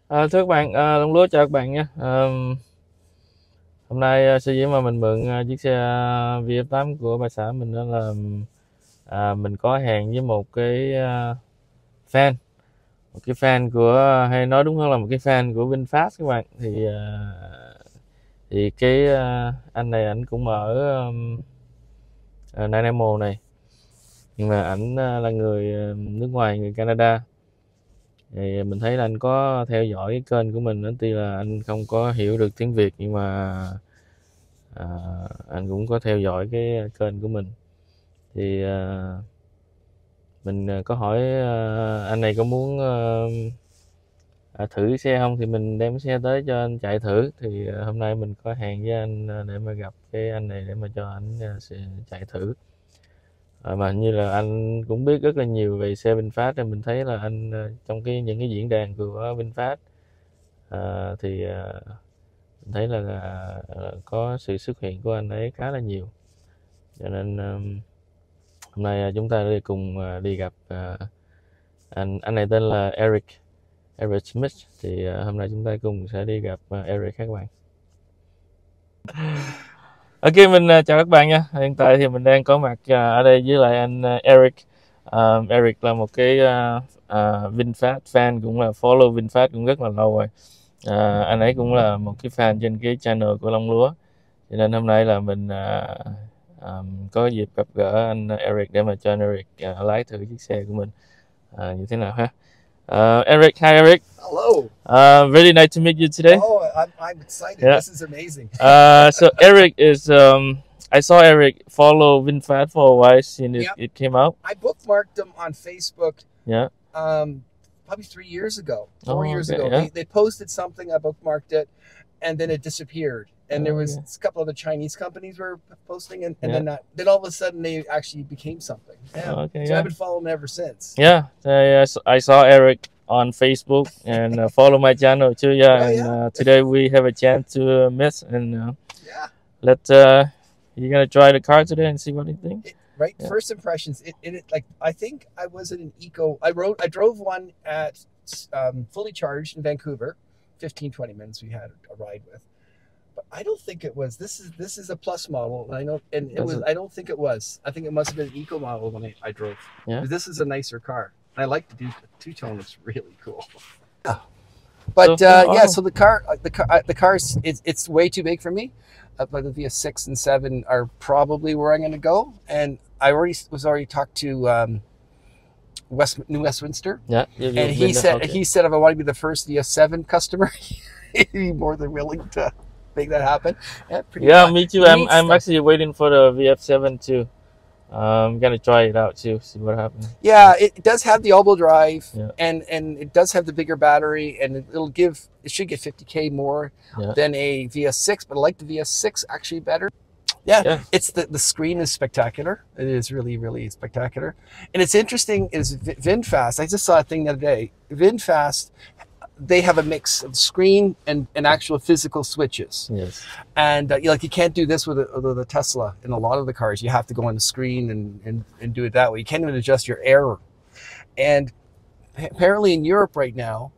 Thưa các bạn, Long Lúa chào các bạn nha. Hôm nay sở dĩ mà mình mượn chiếc xe VF8 của bà xã mình đó là mình có hẹn với một cái fan, một cái fan của hay nói đúng hơn là một cái fan của Vinfast các bạn. Thì cái anh này ảnh cũng ở Nanaimo này, nhưng mà ảnh là người nước ngoài, người Canada. Thì mình thấy là anh có theo dõi cái kênh của mình, tuy là anh không có hiểu được tiếng Việt, nhưng mà à, anh cũng có theo dõi cái kênh của mình. Thì mình có hỏi anh này có muốn thử xe không, thì mình đem xe tới cho anh chạy thử. Thì hôm nay mình có hẹn với anh để mà gặp cái anh này để mà cho anh chạy thử. Mà hình như là anh cũng biết rất là nhiều về xe VinFast, nên mình thấy là anh trong những cái diễn đàn của VinFast thì mình thấy là có sự xuất hiện của anh ấy khá là nhiều, cho nên hôm nay chúng ta đi cùng đi gặp anh này tên là Eric Schmidt. Thì hôm nay chúng ta cùng sẽ đi gặp Eric các bạn. Ok, mình chào các bạn nha. Hiện tại thì mình đang có mặt ở đây với lại anh Eric. Eric là một cái VinFast fan, cũng là follow VinFast cũng rất là lâu rồi. Anh ấy cũng là một cái fan trên cái channel của Long Lúa, cho nên hôm nay là mình có dịp gặp gỡ anh Eric để mà cho anh Eric lái thử chiếc xe của mình như thế nào ha. Eric, hi Eric. Hello. Really nice to meet you today. Oh, I'm excited. Yeah. This is amazing. So Eric is I saw Eric follow VinFast for a while since it came out. I bookmarked them on Facebook. Yeah. Probably 3 years ago, 4 years ago. Yeah. They posted something. I bookmarked it, and then it disappeared. And there was a couple of the Chinese companies were posting, and then all of a sudden they actually became something. Yeah. So I've been following them ever since. Yeah. I saw Eric on Facebook and follow my channel too. And today we have a chance to meet, and you're gonna try the car today and see what you think. First impressions. It like, I think I was in an eco. I drove one at fully charged in Vancouver, 15-20 minutes we had a ride with. But I don't think it was. This is a plus model, and I know, and it was. I don't think it was. I think it must have been an eco model when I drove. Yeah. This is a nicer car. I like the two-tone. Looks really cool. Yeah. But so the car's it's way too big for me. But the VF6 and 7 are probably where I'm going to go. And I already talked to New Westminster. Yeah. And he said if I want to be the first VF7 customer, he'd be more than willing to make that happen. Yeah, me too. I'm actually waiting for the VF7 too. I'm gonna try it out too, see what happens. Yeah, it does have the all-wheel drive, and it does have the bigger battery, and it should get 50k more than a VS6, but I like the VS6 actually better. Yeah. It's the screen is spectacular. It is really, really spectacular. And it's interesting is VinFast. I just saw a thing the other day. VinFast, they have a mix of screen and actual physical switches. Yes. And you can't do this with the Tesla. In a lot of the cars, you have to go on the screen and do it that way. You can't even adjust your error. And apparently in Europe right now,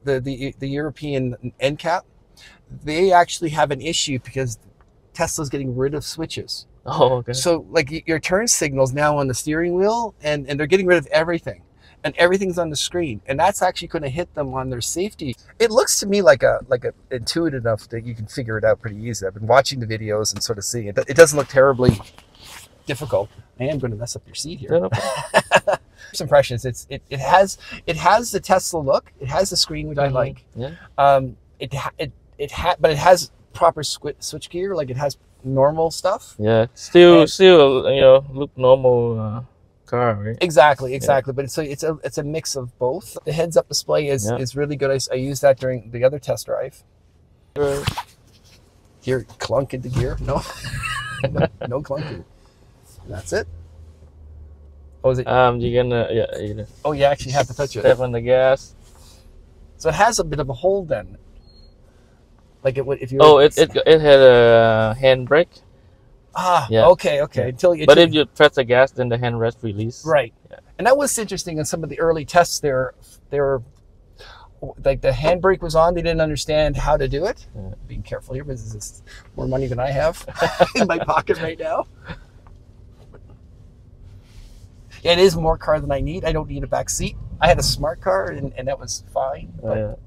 the European NCAP, they actually have an issue because Tesla's getting rid of switches. Oh, okay. So like your turn signal's now on the steering wheel, and they're getting rid of everything. And everything's on the screen, and that's actually going to hit them on their safety. It looks to me like a intuitive enough that you can figure it out pretty easy. I've been watching the videos and sort of seeing it. It doesn't look terribly difficult. I am going to mess up your seat here. First impressions. It has the Tesla look. It has the screen, which I like. Yeah. But it has proper switch gear. Like it has normal stuff. Yeah. Still look normal. Car, right? Exactly. But it's a mix of both. The heads-up display is really good. I used that during the other test drive. Gear clunk into gear. No, no clunking. That's it. Oh, is it? You're gonna Oh, you actually have to touch it. Step on the gas. So it has a bit of a hold then. Like it would if you. Oh, it had a handbrake. Okay. But if you press the gas, then the handrest release. Right. Yeah. And that was interesting in some of the early tests. They were like the handbrake was on. They didn't understand how to do it. Yeah. Being careful here, because this is more money than I have in my pocket right now. It is more car than I need. I don't need a back seat. I had a smart car, and that was fine. But,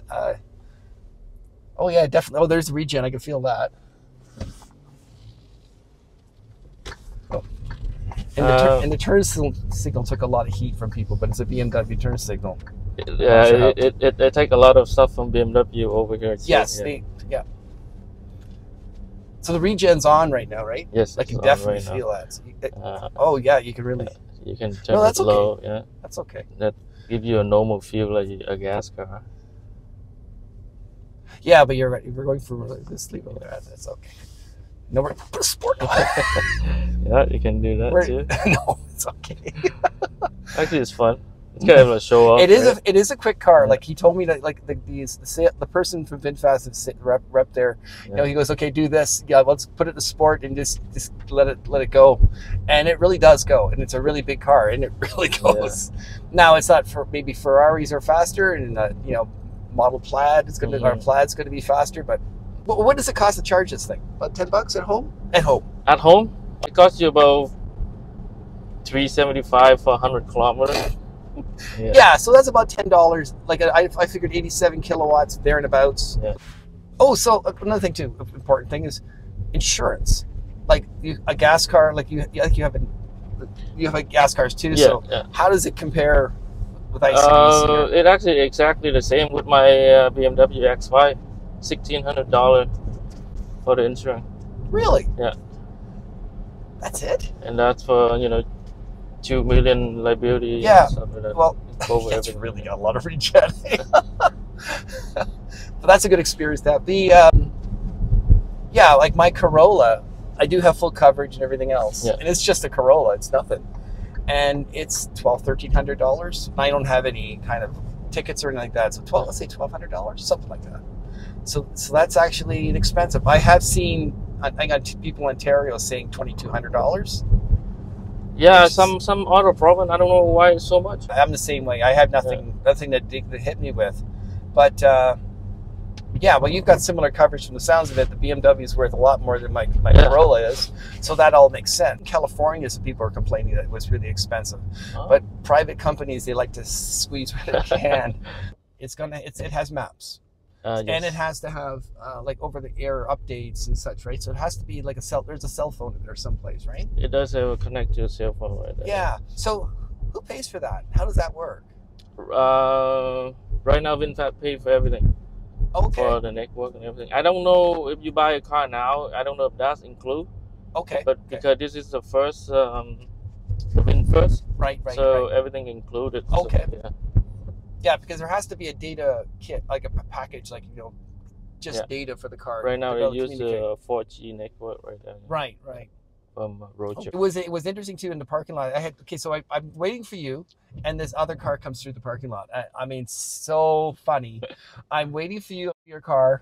oh yeah, definitely. Oh, there's the regen. I can feel that. Oh. And the turn signal took a lot of heat from people, but it's a BMW turn signal. Yeah, it take a lot of stuff from BMW over here too. Yes, yeah. So the regen's on right now, right? Yes, I can definitely feel that. So oh yeah, you can really. You can turn it low. Okay. Yeah, that's okay. That give you a normal feel like a gas car. Yeah, but you're right. If we're going for this leave over there, that's okay. No, we're put a sport on. Yeah, you can do that too. No, it's okay. Actually, it's fun. It's kind of a show off. It is. Right? It is a quick car. Yeah. Like he told me that, like the person from Vinfast, the rep there, you know, he goes, okay, do this. Yeah, let's put it in sport and just let it go, and it really does go, and it's a really big car, and it really goes. Yeah. Now it's not for maybe Ferraris are faster, and you know, model Plaid is going to our Plaid's going to be faster, but what does it cost to charge this thing? About $10 at home. At home. At home, it costs you about $375 for 100 kilometers. Yeah, so that's about $10. Like I figured 87 kilowatts there and abouts. Yeah. Oh, so another thing too, important thing is insurance. Like a gas car, like you have gas cars too. Yeah, so how does it compare with ICE? It actually exactly the same with my BMW X5, $1,600 for the insurance. Really? Yeah. That's it. And that's for 2 million liability. Yeah. And stuff like that. Well, it's really got a lot of regen. But that's a good experience. That yeah, like my Corolla, I do have full coverage and everything else, and it's just a Corolla. It's nothing, and it's $1,300. I don't have any kind of tickets or anything like that. So let's say $1,200, something like that. So that's actually inexpensive. I have seen, I got people in Ontario saying $2,200. Yeah, some auto problem. I don't know why it's so much. I'm the same way. I have nothing that hit me with, but yeah. Well, you've got similar coverage from the sounds of it. The BMW is worth a lot more than my Corolla is, so that all makes sense. In California, some people are complaining that it was really expensive, but private companies, they like to squeeze what they can. It has maps. Yes. And it has to have like over-the-air updates and such, right? So it has to be like there's a cell phone in there someplace, right? It does have a connect to your cell phone right there. Yeah. So who pays for that? How does that work? Right now, VinFast pays for everything. Okay. For the network and everything. I don't know if you buy a car now. I don't know if that's included. Okay. But because this is the first, the VinFast. Right. So everything included. Okay. So, yeah, because there has to be a data kit, like a package, like just data for the car. Right now, it uses a 4G network right there. Right. From road trip. It was interesting too in the parking lot. So I'm waiting for you, and this other car comes through the parking lot. I mean, so funny. I'm waiting for you, your car,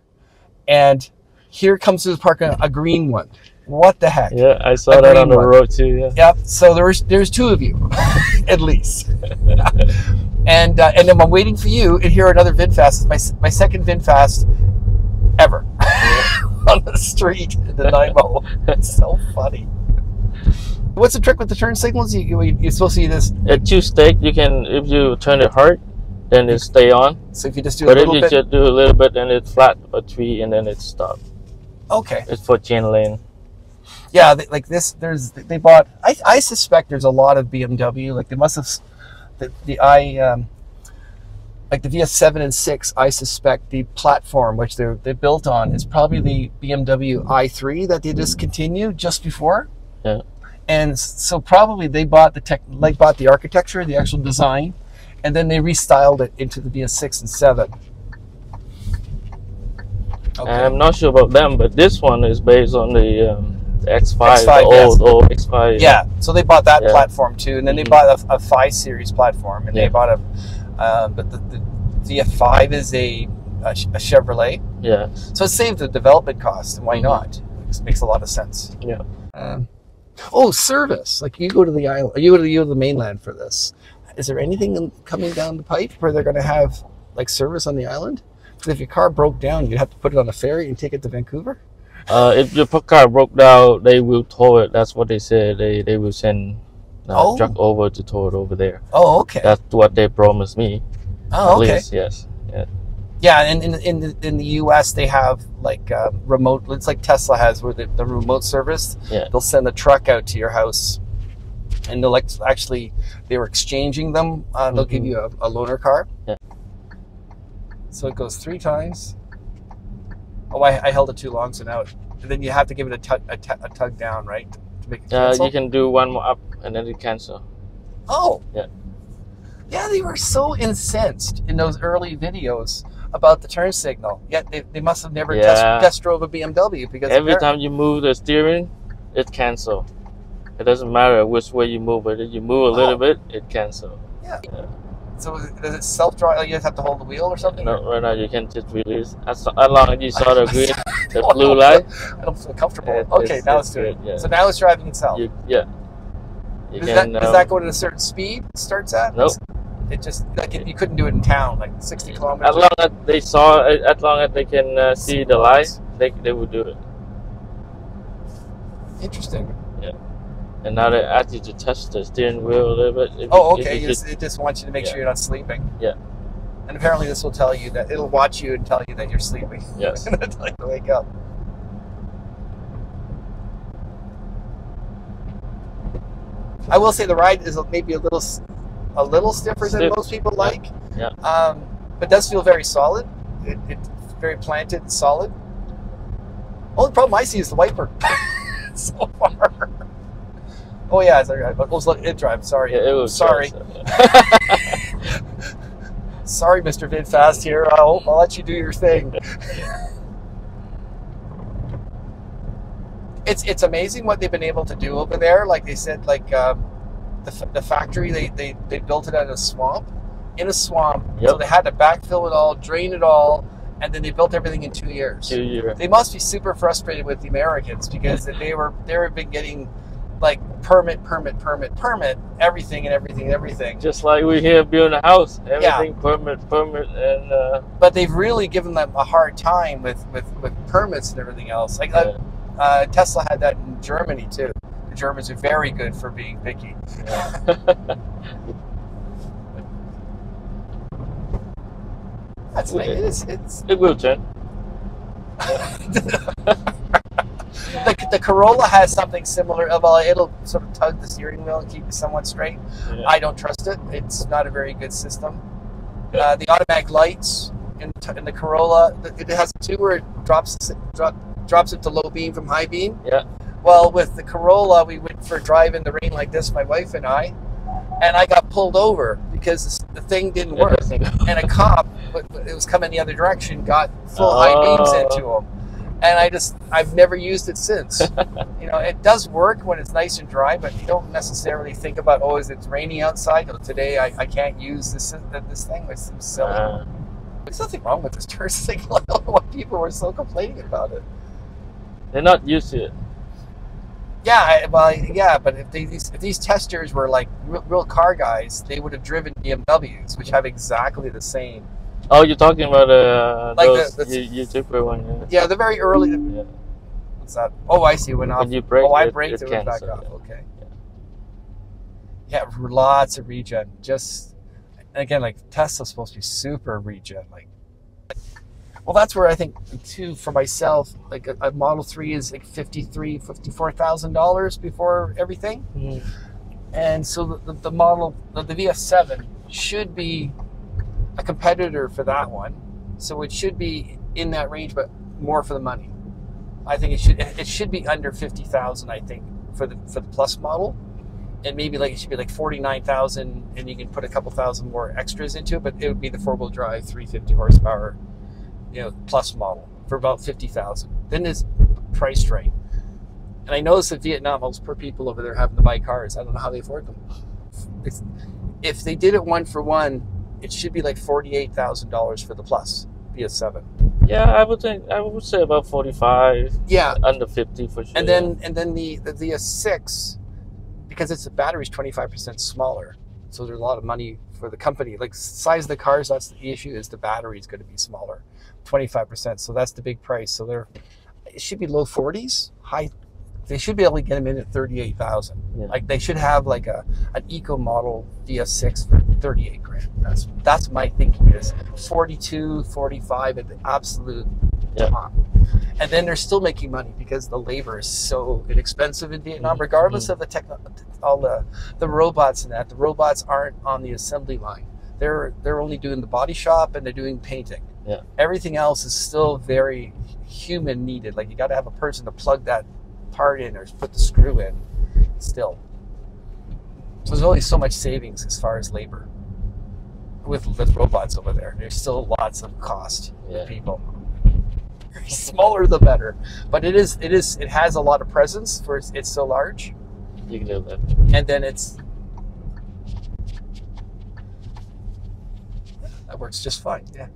and here comes through the parking lot a green one. What the heck? Yeah, I saw that on the road too. Yeah. Yep. So there's two of you, at least. And then I'm waiting for you, and here another VinFast. It's my second VinFast ever on the street in Nanaimo. It's so funny. What's the trick with the turn signals? You're supposed to see this. At 2 state, you can, if you turn it hard, then it stay on. So if you just do a little bit. But if you just do a little bit, then it's flat or 3, and then it stops. Okay. It's for chain lane. Yeah, like this. They bought. I suspect there's a lot of BMW. Like they must have. Like the VF7 and 6, I suspect the platform which they're built on is probably the BMW i3 that they discontinued just before. Yeah. And so probably they bought the architecture, the actual design, and then they restyled it into the VF6 and 7. Okay. I'm not sure about them, but this one is based on the X5, X5, the old X5. Yeah, so they bought that platform too, and then they bought a 5 Series platform, and they bought but the VF5 is a Chevrolet. Yeah. So it saved the development cost, and why not? It makes a lot of sense. Yeah. Service. Like you go to the island, you go to the mainland for this. Is there anything coming down the pipe where they're going to have like service on the island? Because if your car broke down, you'd have to put it on a ferry and take it to Vancouver. If your car broke down, they will tow it. That's what they said. They will send truck over to tow it over there. Oh, okay. That's what they promised me. Oh, okay. Least, yes. Yeah. Yeah, and in the U.S. they have like remote. It's like Tesla has, where the remote service. Yeah. They'll send the truck out to your house, and they'll actually they were exchanging them. They'll give you a loaner car. Yeah. So it goes 3 times. Oh, I held it too long, so now and then you have to give it a tug down, right, to make it cancel? You can do one more up and then it cancel. Oh. Yeah. Yeah, they were so incensed in those early videos about the turn signal. Yet they must have never test drove a BMW, because every time you move the steering, it cancel. It doesn't matter which way you move it. If you move a little bit, it cancel. Yeah. So does it self-drive? Like you just have to hold the wheel or something? No, right now you can just release. As long as you saw the green, the blue light. I don't feel comfortable. Okay, now it's good. Yeah. So now it's driving itself. Does that go at a certain speed? It starts at? Nope. It just like you couldn't do it in town, like 60 kilometers. As long as they saw, as long as they can see the light, they would do it. Interesting. Yeah. And now they ask you to touch the steering wheel a little bit. Okay. It just wants you to make sure you're not sleeping. Yeah. And apparently this will tell you that it'll watch you and tell you that you're sleeping. Yes. Until you wake up. I will say the ride is maybe a little stiffer than most people like. Yeah. But does feel very solid. It's very planted and solid. Only problem I see is the wiper. So far. Oh yeah, sorry. It drives. Sorry. Yeah, it was sorry. Sorry, Mr. Vinfast here. I'll let you do your thing. It's amazing what they've been able to do over there. Like they said, like the factory, they built it in a swamp. Yep. So they had to backfill it all, drain it all, and then they built everything in 2 years. 2 years. They must be super frustrated with the Americans, because they have been getting like permit, everything. Just like we here building a house, everything permit, and. But they've really given them a hard time with permits and everything else. Like Tesla had that in Germany too. The Germans are very good for being picky. Yeah. That's nice. It will turn. The Corolla has something similar. Well, it'll sort of tug the steering wheel and keep you somewhat straight. Yeah. I don't trust it. It's not a very good system. The automatic lights in the Corolla, it has two where it drops it to low beam from high beam. Yeah. Well, with the Corolla, we went for a drive in the rain like this, my wife and I got pulled over because the thing didn't work. And a cop, it was coming the other direction, got full high beams into him. And I've never used it since. It does work when it's nice and dry, but you don't necessarily think about, is it raining outside? Today I can't use this thing. It's silly. There's nothing wrong with this turn signal. I don't know why people were so complaining about it. They're not used to it. Yeah, but if these testers were like real car guys, they would have driven BMWs, which have exactly the same. Oh, you're talking about like those YouTuber one. Yeah, the very early. Yeah. What's that? Oh, I see. When you brake, I braked, it went back off. Okay. Yeah, lots of regen. Just again, like Tesla's supposed to be super regen. Well, that's where I think too for myself. Like a Model 3 is like $54,000 before everything, and so the VF7 should be a competitor for that one, so it should be in that range, but more for the money. I think it should be under 50,000. I think for the Plus model, and maybe it should be like 49,000, and you can put a couple thousand more extras into it. But it would be the 4-wheel drive, 350 horsepower, Plus model for about 50,000. Then it's priced right. And I noticed that Vietnam, most poor people over there having to buy cars. I don't know how they afford them. If they did it one for one, it should be like $48,000 for the Plus VF7. Yeah, I would say about 45. Yeah, under 50 for sure. And then the VF6, because the battery's 25% smaller, so there's a lot of money for the company. Like size of the cars, that's the issue. Is the battery is going to be smaller, 25%. So that's the big price. So it should be low 40s, high. They should be able to get them in at 38,000. Yeah. Like they should have like an eco model VF6 for 38 grand. That's my thinking is 42, 45 at the absolute top. And then they're still making money because the labor is so inexpensive in Vietnam, regardless of all the robots and that. The robots aren't on the assembly line. They're only doing the body shop and they're doing painting. Yeah. Everything else is still very human needed. Like you got to have a person to plug that part in or put the screw in still. So there's only so much savings as far as labor with robots over there. There's still lots of cost for people. Smaller the better, but it has a lot of presence for it's so large. You can do that. And then that works just fine. Yeah.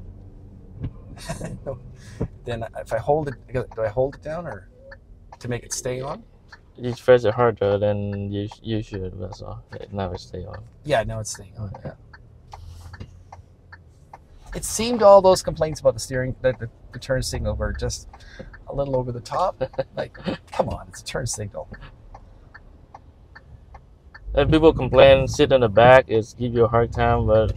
Then if I hold it, do I hold it down or to make it stay on? You press it harder than you should. That's all. Now it stay on. Yeah, now it's staying on. Yeah. It seemed all those complaints about the steering, that the turn signal were just a little over the top. Like, come on, it's a turn signal. And people complain, sit in the back, it's give you a hard time, but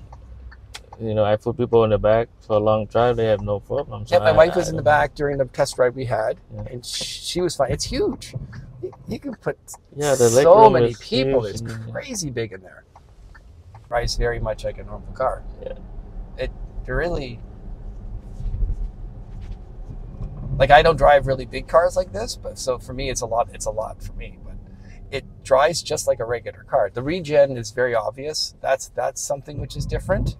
you know, I put people in the back for a long drive, they have no problem. So yeah, my wife was in the back during the test drive we had, and she was fine. It's huge. You can put so many people. It's crazy big in there. Drives very much like a normal car. Yeah. They're really, like, I don't drive really big cars like this, but so for me it's a lot for me, but it drives just like a regular car. The regen is very obvious. That's something which is different.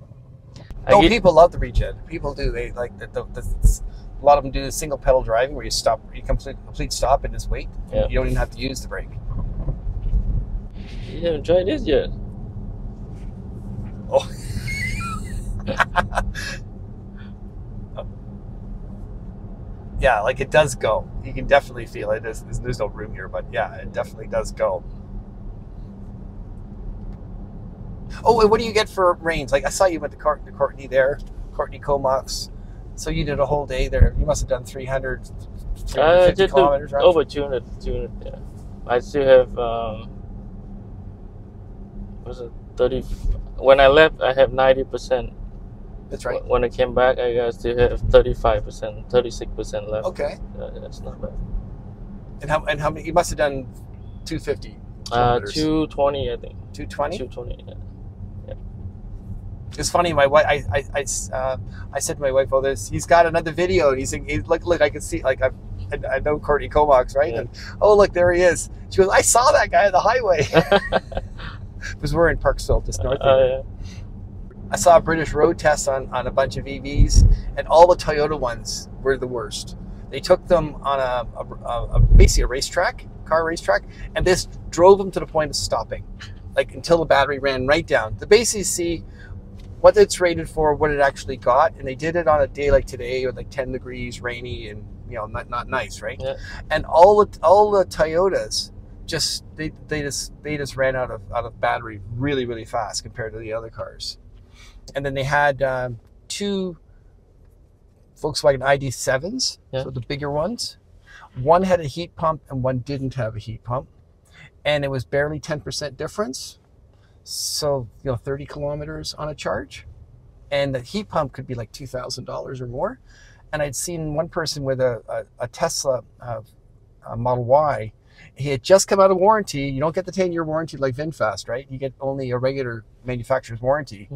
People love the regen. People do. They like a lot of them do the single pedal driving where you stop, you complete stop and just wait. Yeah. You don't even have to use the brake. You haven't tried this yet. Oh. Yeah, like it does go. You can definitely feel it. There's no room here, but yeah, it definitely does go. Oh, and what do you get for range? Like I saw you went to Courtney there, Courtney Comox. So you did a whole day there. You must have done 350 kilometers, right? Over 200, yeah. I still have, was it 30? When I left, I have 90%. That's right. When I came back, I still have 35%, 36% left. Okay. That's not bad. And how many? You must have done 250 kilometers. 220, I think. 220. 220. Yeah. It's funny. My wife, I said to my wife, "Oh, he's got another video." And he's saying, "Look, I can see. Like I know Courtney Comox, right? Yeah. And oh, look, there he is." She goes, "I saw that guy on the highway." Because we're in Parksville, just north of here. Yeah. I saw a British road test on a bunch of EVs, and all the Toyota ones were the worst. They took them on basically a car racetrack, and this drove them to the point of stopping, like until the battery ran right down. To basically see what it's rated for, what it actually got, and they did it on a day like today with like 10 degrees, rainy, and not nice, right? Yeah. And all the Toyotas they just ran out of battery really, really fast compared to the other cars. And then they had two Volkswagen ID.7s, so the bigger ones. One had a heat pump and one didn't have a heat pump, and it was barely 10% difference. So 30 kilometers on a charge, and the heat pump could be like $2,000 or more. And I'd seen one person with a Tesla Model Y. He had just come out of warranty. You don't get the 10-year warranty like VinFast, right? You get only a regular manufacturer's warranty.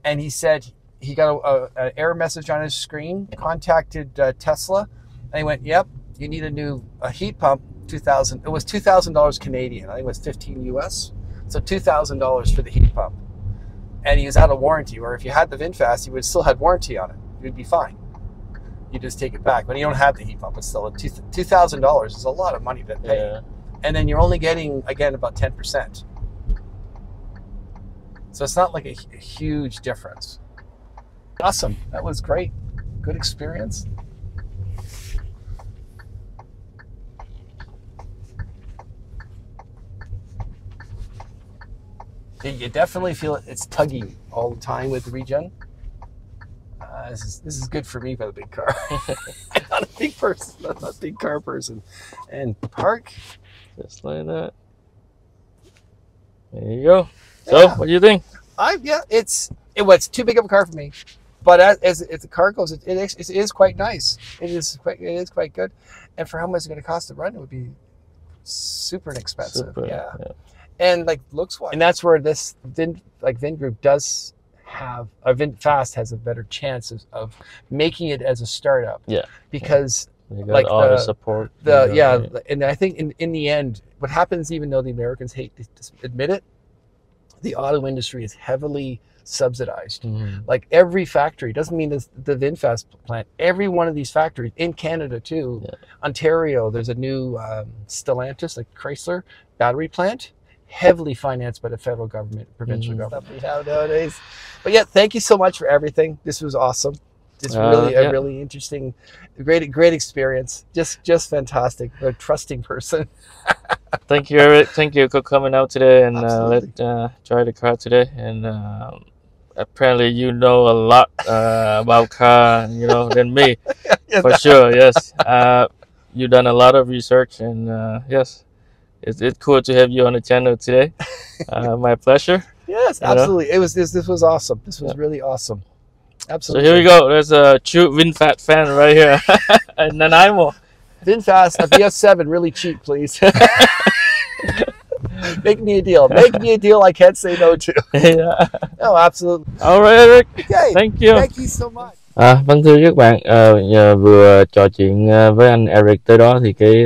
And he said he got an error message on his screen, contacted Tesla, and he went, "Yep, you need a heat pump, $2,000." It was $2,000 Canadian. I think it was 15 US. So $2,000 for the heat pump. And he was out of warranty, where if you had the VinFast, you would still have warranty on it. You'd be fine. You just take it back. But you don't have the heat pump. It's still $2,000 is a lot of money to pay. Yeah. And then you're only getting, again, about 10%. So it's not like a huge difference. Awesome. That was great. Good experience. You definitely feel it's tugging all the time with the regen. This is good for me for the big car. I'm not a big person. I'm not a big car person. And park. Just like that. There you go. So, what do you think? It's too big of a car for me. But as the car goes, it is quite nice. It is quite good. And for how much it's going to cost to run, it would be super inexpensive. Yeah. And like looks wise, and that's where this Vin Group does have, Vinfast has a better chance of making it as a startup. Yeah. Because like all the support. And I think in the end, what happens, even though the Americans hate to admit it, the auto industry is heavily subsidized. Like every factory, doesn't mean the Vinfast plant, every one of these factories in Canada too, Ontario, there's a new Stellantis, like Chrysler battery plant, heavily financed by the federal government, provincial government. We have nowadays. But yeah, thank you so much for everything. This was awesome. It's really a really interesting, great experience. Just fantastic. A trusting person. Thank you, Eric. Thank you for coming out today and let's try the car today. And apparently you know a lot about car, than me. For sure. Yes. You've done a lot of research, and yes, it's cool to have you on the channel today. My pleasure. Yes, absolutely. This was awesome. This was really awesome. Absolutely. So here we go. There's a true Vinfast fan right here in Nanaimo. Vinfast, a VF7, really cheap, please. Make me a deal. Make me a deal I can't say no to. No, absolutely. All right, Eric. Okay. Thank you. Thank you so much. Vâng, thưa các bạn, vừa trò chuyện với anh Eric tới đó thì cái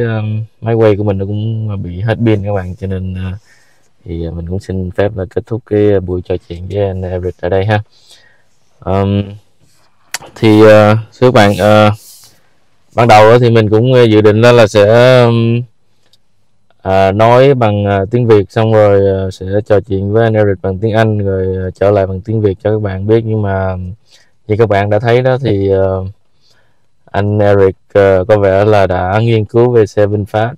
máy quay của mình nó cũng bị hết pin các bạn, cho nên thì mình cũng xin phép là kết thúc cái buổi trò chuyện với anh Eric ở đây ha. Thì thưa các bạn, ban đầu thì mình cũng dự định là sẽ nói bằng tiếng Việt, xong rồi sẽ trò chuyện với anh Eric bằng tiếng Anh, rồi trở lại bằng tiếng Việt cho các bạn biết. Nhưng mà như các bạn đã thấy đó thì anh Eric có vẻ là đã nghiên cứu về xe Vinfast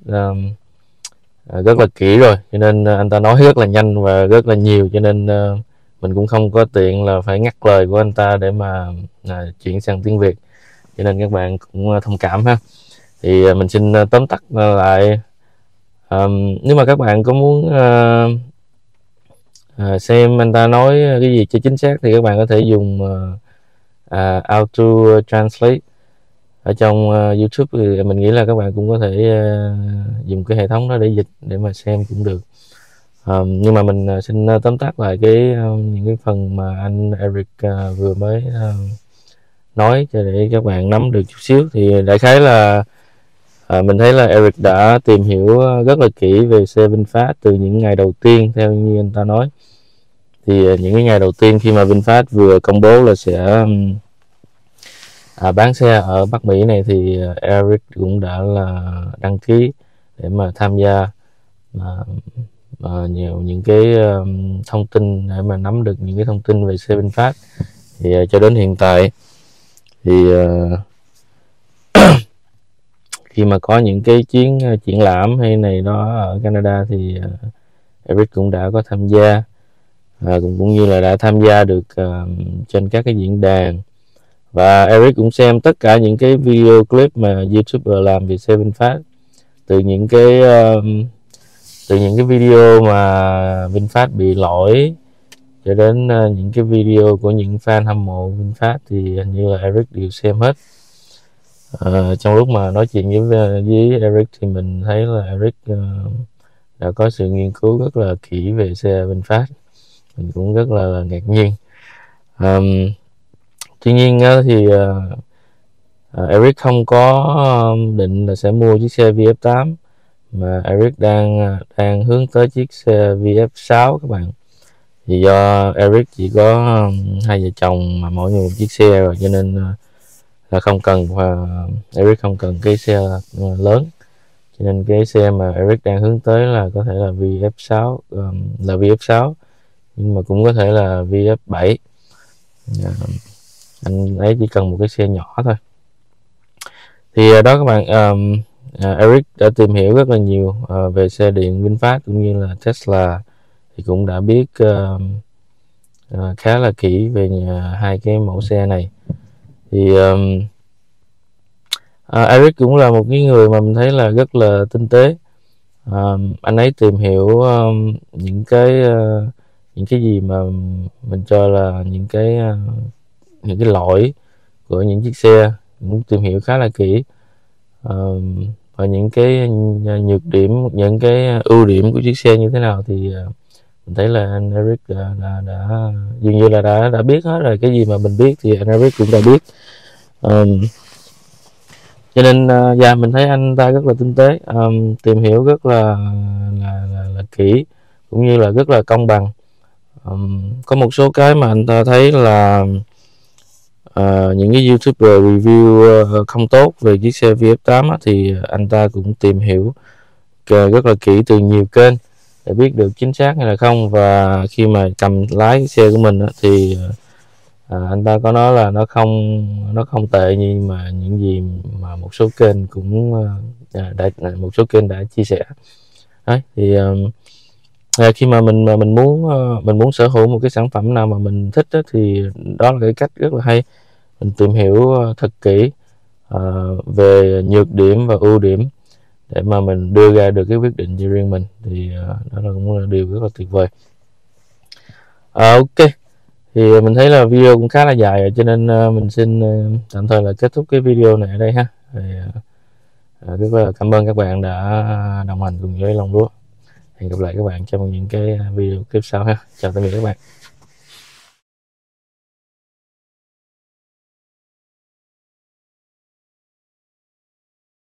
rất là kỹ rồi, cho nên anh ta nói rất là nhanh và rất là nhiều, cho nên mình cũng không có tiện là phải ngắt lời của anh ta để mà chuyển sang tiếng Việt, cho nên các bạn cũng thông cảm ha. Thì mình xin tóm tắt lại. Nếu mà các bạn có muốn xem anh ta nói cái gì cho chính xác thì các bạn có thể dùng Auto Translate ở trong YouTube. Thì mình nghĩ là các bạn cũng có thể dùng cái hệ thống đó để dịch để mà xem cũng được. Nhưng mà mình xin tóm tắt lại những cái phần mà anh Eric vừa mới nói cho để các bạn nắm được chút xíu. Thì đại khái là mình thấy là Eric đã tìm hiểu rất là kỹ về xe Vinfast từ những ngày đầu tiên, theo như anh ta nói. Thì những cái ngày đầu tiên khi mà Vinfast vừa công bố là sẽ bán xe ở Bắc Mỹ này, thì Eric cũng đã là đăng ký để mà tham gia nhiều những cái thông tin để mà nắm được những cái thông tin về xe Vinfast. Thì cho đến hiện tại thì khi mà có những cái triển lãm hay này đó ở Canada thì Eric cũng đã có tham gia, cũng như là đã tham gia được trên các cái diễn đàn. Và Eric cũng xem tất cả những cái video clip mà YouTuber làm về xe Vinfast, từ những cái video mà Vinfast bị lỗi cho đến những cái video của những fan hâm mộ Vinfast, thì hình như là Eric đều xem hết. Trong lúc mà nói chuyện với Eric thì mình thấy là Eric đã có sự nghiên cứu rất là kỹ về xe Vinfast. Mình cũng rất là ngạc nhiên. Tuy nhiên thì Eric không có định là sẽ mua chiếc xe VF8, mà Eric đang hướng tới chiếc xe VF6 các bạn. Vì do Eric chỉ có hai vợ chồng mà mỗi người một chiếc xe rồi, cho nên là không cần, và Eric không cần cái xe lớn, cho nên cái xe mà Eric đang hướng tới là có thể là VF6, nhưng mà cũng có thể là VF7. Anh ấy chỉ cần một cái xe nhỏ thôi. Thì đó các bạn, Eric đã tìm hiểu rất là nhiều về xe điện Vinfast cũng như là Tesla. thì cũng đã biết khá là kỹ về hai cái mẫu xe này. Thì Eric cũng là một cái người mà mình thấy là rất là tinh tế. Anh ấy tìm hiểu những cái gì mà mình cho là những cái lỗi của những chiếc xe, cũng tìm hiểu khá là kỹ, và những cái nhược điểm, những cái ưu điểm của chiếc xe như thế nào thì mình thấy là anh Eric đã dường như là đã biết hết rồi. Cái gì mà mình biết thì anh Eric cũng đã biết. Cho nên mình thấy anh ta rất là tinh tế, tìm hiểu rất là kỹ, cũng như là rất là công bằng. Có một số cái mà anh ta thấy là những cái YouTuber review không tốt về chiếc xe VF8 thì anh ta cũng tìm hiểu rất là kỹ từ nhiều kênh để biết được chính xác hay là không. Và khi mà cầm lái cái xe của mình thì anh ta có nói là nó không tệ như mà những gì mà một số kênh cũng một số kênh đã chia sẻ. Đấy, thì khi mà mình muốn sở hữu một cái sản phẩm nào mà mình thích thì đó là cái cách rất là hay. Mình tìm hiểu thật kỹ về nhược điểm và ưu điểm để mà mình đưa ra được cái quyết định cho riêng mình, thì đó là cũng là điều rất là tuyệt vời. Ok, thì mình thấy là video cũng khá là dài rồi, cho nên mình xin tạm thời là kết thúc cái video này ở đây ha. Thì, rất là cảm ơn các bạn đã đồng hành cùng với Long Lúa. Hẹn gặp lại các bạn trong những cái video tiếp sau ha. Chào tạm biệt các bạn.